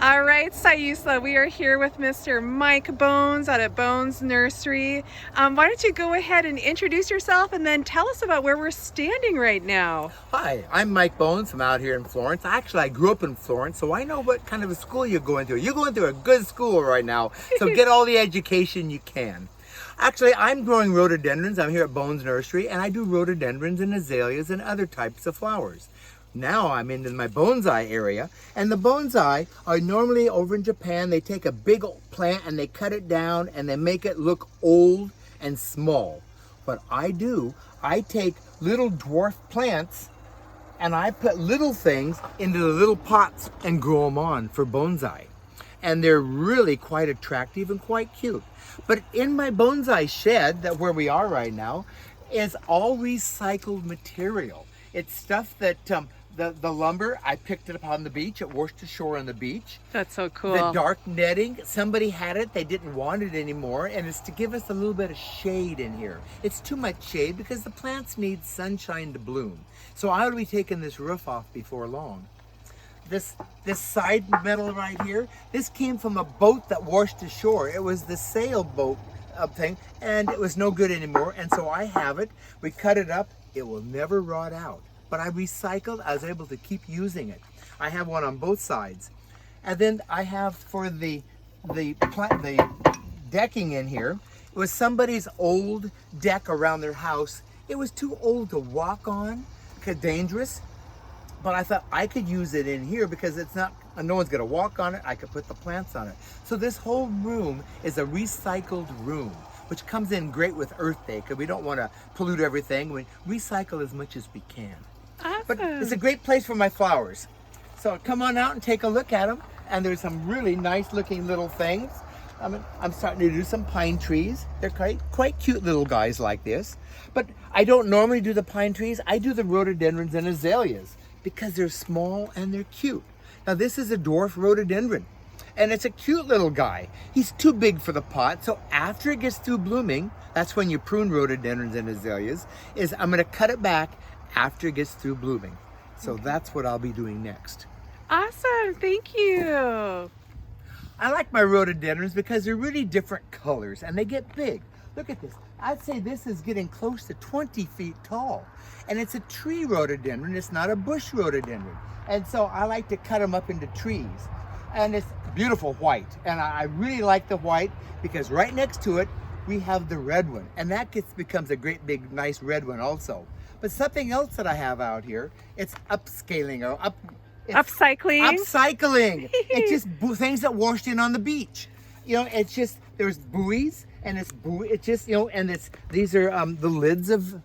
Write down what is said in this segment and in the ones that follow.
All right, Sayusla, we are here with Mr. Mike Bones out at Bones Nursery. Why don't you go ahead and introduce yourself and then tell us about where we're standing right now. Hi, I'm Mike Bones from out here in Florence. Actually, I grew up in Florence, so I know what kind of a school you're going through. You're going through a good school right now, so get all the education you can. Actually, I'm growing rhododendrons. I'm here at Bones Nursery, and I do rhododendrons and azaleas and other types of flowers. Now I'm into my bonsai area, and the bonsai are normally over in Japan. They take a big old plant and they cut it down and they make it look old and small. What I do, I take little dwarf plants and I put little things into the little pots and grow them on for bonsai. And they're really quite attractive and quite cute. But in my bonsai shed, that where we are right now, is all recycled material. It's stuff that the lumber, I picked it up on the beach at Worcester Shore on the beach. That's so cool. The dark netting, somebody had it, they didn't want it anymore, and it's to give us a little bit of shade in here. It's too much shade because the plants need sunshine to bloom. So I'll be taking this roof off before long. This side metal right here, this came from a boat that washed ashore. It was the sailboat thing, and it was no good anymore, and so I have it. We cut it up. It will never rot out. But I recycled, I was able to keep using it. I have one on both sides. And then I have for the decking in here, it was somebody's old deck around their house. It was too old to walk on, dangerous. But I thought I could use it in here because it's not, no one's gonna walk on it. I could put the plants on it. So this whole room is a recycled room, which comes in great with Earth Day because we don't want to pollute everything. We recycle as much as we can. Awesome. But it's a great place for my flowers. So come on out and take a look at them. And there's some really nice looking little things. I'm starting to do some pine trees. They're quite cute little guys like this. But I don't normally do the pine trees. I do the rhododendrons and azaleas because they're small and they're cute. Now this is a dwarf rhododendron. And it's a cute little guy. He's too big for the pot, so after it gets through blooming, that's when you prune rhododendrons and azaleas, is I'm gonna cut it back after it gets through blooming. So that's what I'll be doing next. Awesome, thank you. I like my rhododendrons because they're really different colors and they get big. Look at this. I'd say this is getting close to 20 feet tall. And it's a tree rhododendron, it's not a bush rhododendron. And so I like to cut them up into trees. And it's beautiful white. And I really like the white because right next to it, we have the red one. And that becomes a great big nice red one also. But something else that I have out here, it's upscaling or Upcycling. Upcycling. It's just things that washed in on the beach. You know, it's just, there's buoys and it's just, you know, and these are the lids of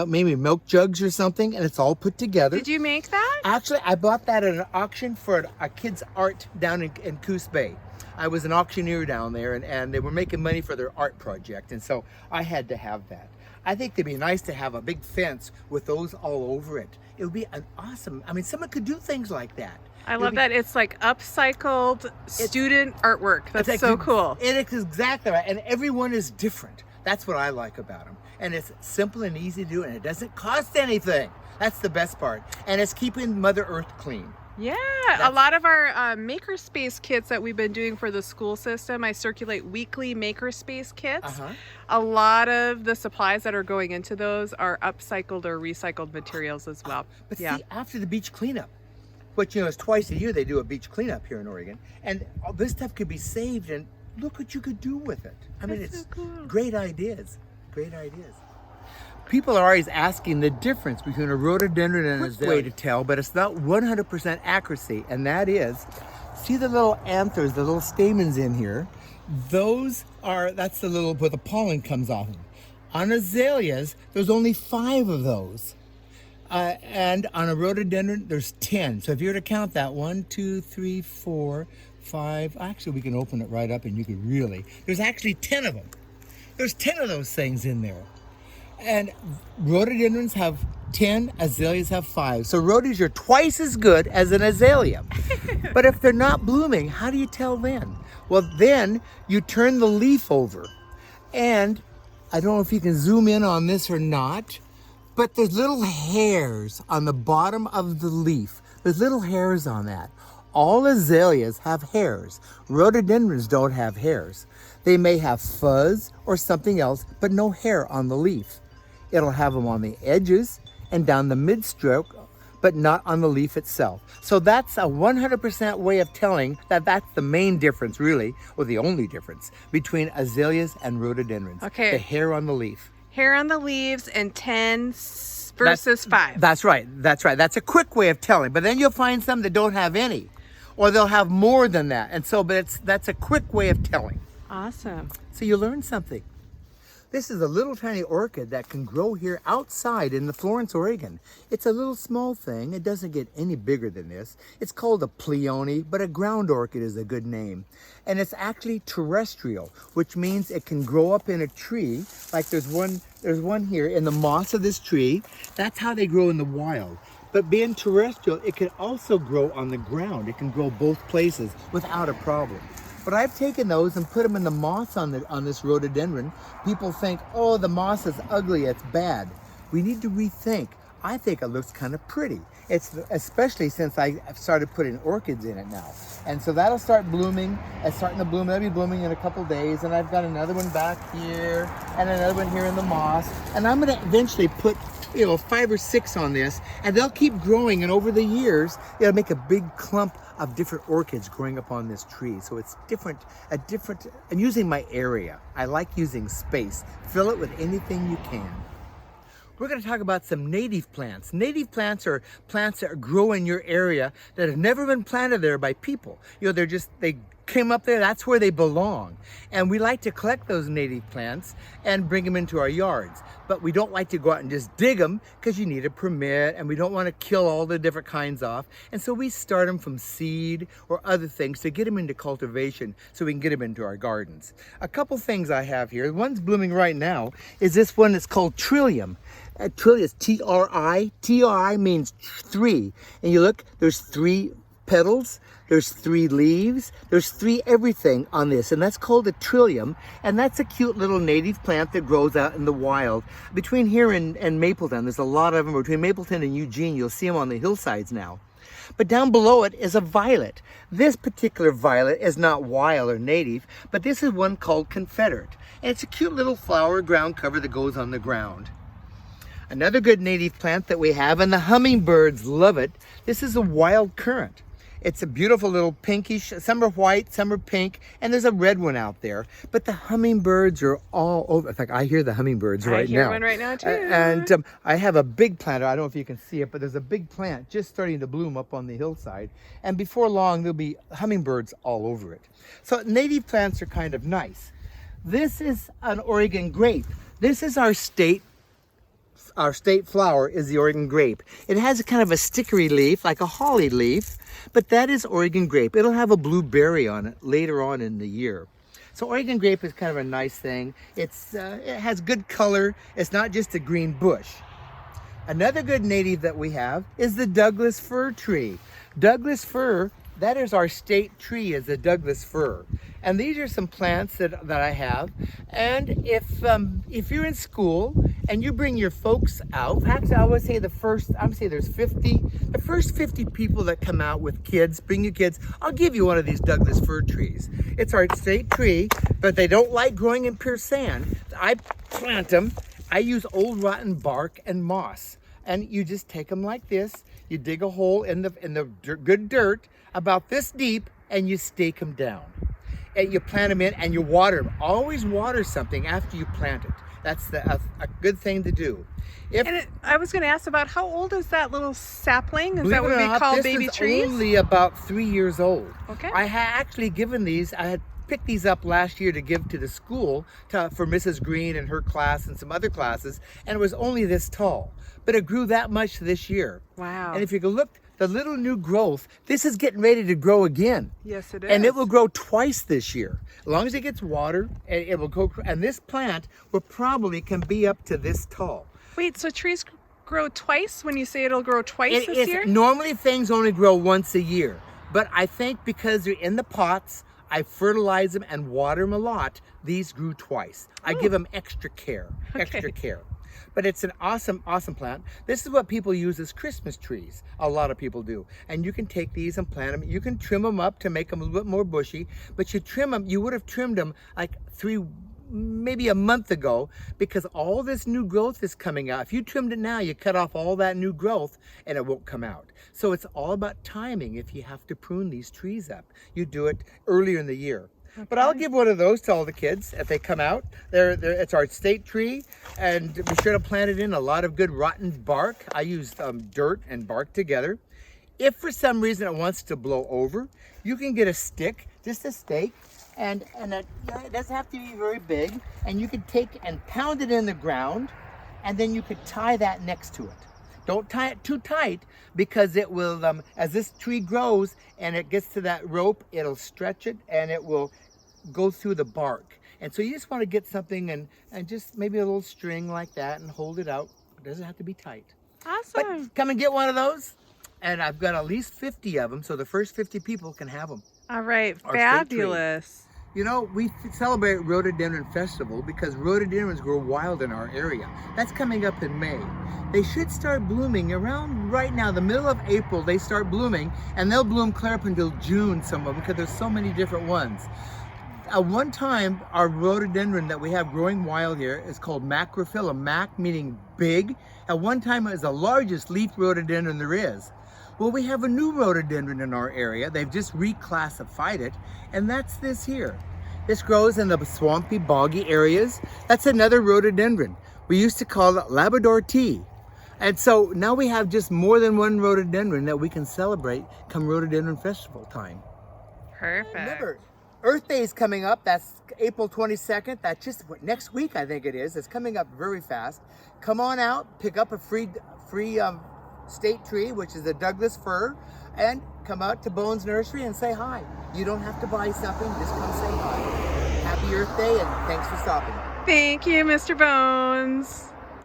maybe milk jugs or something, and it's all put together. Did you make that? Actually, I bought that at an auction for a kid's art down in Coos Bay. I was an auctioneer down there, and they were making money for their art project, and so I had to have that. I think it'd be nice to have a big fence with those all over it. It would be an awesome, I mean, someone could do things like that. I love that. It's like upcycled student artwork. That's so cool. It is exactly right, and everyone is different. That's what I like about them. And it's simple and easy to do, and it doesn't cost anything. That's the best part. And it's keeping Mother Earth clean. Yeah, a lot of our makerspace kits that we've been doing for the school system, I circulate weekly makerspace kits. A lot of the supplies that are going into those are upcycled or recycled materials as well. But see, after the beach cleanup, which, you know, is twice a year they do a beach cleanup here in Oregon, and all this stuff could be saved, and look what you could do with it. I mean, it's so cool. Great ideas. Great ideas. People are always asking the difference between a rhododendron and an azalea. Way to tell, but it's not 100% accuracy, and that is, see the little anthers, the little stamens in here? That's the little, where the pollen comes off of. On azaleas, there's only 5 of those. And on a rhododendron, there's 10. So if you were to count that, 1, 2, 3, 4, 5, actually we can open it right up and you could really, there's actually 10 of them. There's 10 of those things in there. And rhododendrons have 10, azaleas have 5. So rhodies are twice as good as an azalea. But if they're not blooming, how do you tell then? Well, then you turn the leaf over. And I don't know if you can zoom in on this or not, but there's little hairs on the bottom of the leaf. There's little hairs on that. all azaleas have hairs. Rhododendrons don't have hairs. They may have fuzz or something else, but no hair on the leaf. It'll have them on the edges and down the mid-stroke, but not on the leaf itself. So that's a 100% way of telling that that's the main difference, really, or the only difference between azaleas and rhododendrons. Okay. The hair on the leaf. Hair on the leaves and 10 versus 5. That's right. That's right. That's a quick way of telling. But then you'll find some that don't have any, or they'll have more than that. And so, but that's a quick way of telling. Awesome. So you learn something. This is a little tiny orchid that can grow here outside in the Florence, Oregon. It's a little small thing. It doesn't get any bigger than this. It's called a pleone, but a ground orchid is a good name. And it's actually terrestrial, which means it can grow up in a tree. Like there's one here in the moss of this tree. That's how they grow in the wild. But being terrestrial, it can also grow on the ground. It can grow both places without a problem. But I've taken those and put them in the moss on this rhododendron. People think, oh, the moss is ugly, it's bad. We need to rethink. I think it looks kind of pretty. It's especially since I've started putting orchids in it now. And so that'll start blooming. It's starting to bloom. That'll be blooming in a couple days. And I've got another one back here and another one here in the moss. And I'm going to eventually put 5 or 6 on this, and they'll keep growing. And over the years, it'll make a big clump of different orchids growing up on this tree. So it's different. I'm using my area. I like using space. Fill it with anything you can. We're going to talk about some native plants. Native plants are plants that grow in your area that have never been planted there by people. They came up there, that's where they belong. And we like to collect those native plants and bring them into our yards. But we don't like to go out and just dig them because you need a permit and we don't want to kill all the different kinds off. And so we start them from seed or other things to get them into cultivation so we can get them into our gardens. A couple things I have here. One's blooming right now is this one that's called Trillium. Trillium is T-R-I. T-R-I means 3. And you look, there's 3 petals, there's 3 leaves, there's 3 everything on this, and that's called a trillium, and that's a cute little native plant that grows out in the wild. Between here and Mapleton, there's a lot of them. Between Mapleton and Eugene, you'll see them on the hillsides now. But down below it is a violet. This particular violet is not wild or native, but this is one called Confederate, and it's a cute little flower ground cover that goes on the ground. Another good native plant that we have, and the hummingbirds love it, this is a wild currant. It's a beautiful little pinkish, some are white, some are pink, and there's a red one out there. But the hummingbirds are all over. In fact, I hear the hummingbirds right now. I hear one right now too. And I have a big plant, I don't know if you can see it, but there's a big plant just starting to bloom up on the hillside. And before long, there'll be hummingbirds all over it. So native plants are kind of nice. This is an Oregon grape. This is our state flower is the Oregon grape. It has a kind of a stickery leaf, like a holly leaf, but that is Oregon grape. It'll have a blue berry on it later on in the year. So Oregon grape is kind of a nice thing. It has good color. It's not just a green bush. Another good native that we have is the Douglas fir tree. Douglas fir, that is our state tree, is the Douglas fir. And these are some plants that I have. And if you're in school and you bring your folks out, actually I would say the first 50 people that come out with kids, bring your kids, I'll give you one of these Douglas fir trees. It's our state tree, but they don't like growing in pure sand. I plant them. I use old rotten bark and moss. And you just take them like this. You dig a hole in the good dirt about this deep, and you stake them down. And you plant them in, and you water them. Always water something after you plant it. That's a good thing to do. I was going to ask about how old is that little sapling? Is that what we call baby trees? This is only about 3 years old. Okay. I had actually given these. I had picked these up last year to give to the school for Mrs. Green and her class and some other classes, and it was only this tall. But it grew that much this year. Wow. And if you can look, the little new growth, this is getting ready to grow again. Yes, it is. And it will grow twice this year. As long as it gets water, it will go. And this plant can be up to this tall. Wait, so trees grow twice when you say it'll grow twice this year? Normally things only grow once a year. But I think because they're in the pots, I fertilize them and water them a lot, these grew twice. I give them extra care, extra care. But it's an awesome, awesome plant. This is what people use as Christmas trees. A lot of people do. And you can take these and plant them. You can trim them up to make them a little bit more bushy, but you trim them, you would have trimmed them like maybe a month ago, because all this new growth is coming out. If you trimmed it now, you cut off all that new growth and it won't come out. So it's all about timing. If you have to prune these trees up, you do it earlier in the year. Okay. But I'll give one of those to all the kids if they come out. It's our state tree, and be sure to plant it in a lot of good rotten bark. I use dirt and bark together. If for some reason it wants to blow over, you can get a stick, just a stake, and it doesn't have to be very big, and you can take and pound it in the ground, and then you could tie that next to it. Don't tie it too tight, because it will, as this tree grows and it gets to that rope, it'll stretch it and it will go through the bark. And so you just want to get something and just maybe a little string like that and hold it out. It doesn't have to be tight. Awesome. But come and get one of those. And I've got at least 50 of them, so the first 50 people can have them. All right, fabulous. You know, we celebrate Rhododendron Festival because rhododendrons grow wild in our area. That's coming up in May. They should start blooming around right now, the middle of April. They start blooming, and they'll bloom clear up until June, some of them, because there's so many different ones. At one time, our rhododendron that we have growing wild here is called macrophylla, mac meaning big. At one time, it was the largest leaf rhododendron there is. Well, we have a new rhododendron in our area. They've just reclassified it, and that's this here. This grows in the swampy, boggy areas. That's another rhododendron. We used to call it Labrador tea. And so now we have just more than one rhododendron that we can celebrate come Rhododendron Festival time. Perfect. Remember, Earth Day is coming up. That's April 22nd. That's just next week, I think it is. It's coming up very fast. Come on out, pick up a free state tree, which is a Douglas fir, and come out to Bones Nursery and say hi. You don't have to buy something, just come say hi. Happy Earth Day, and thanks for stopping. Thank you, Mr. Bones.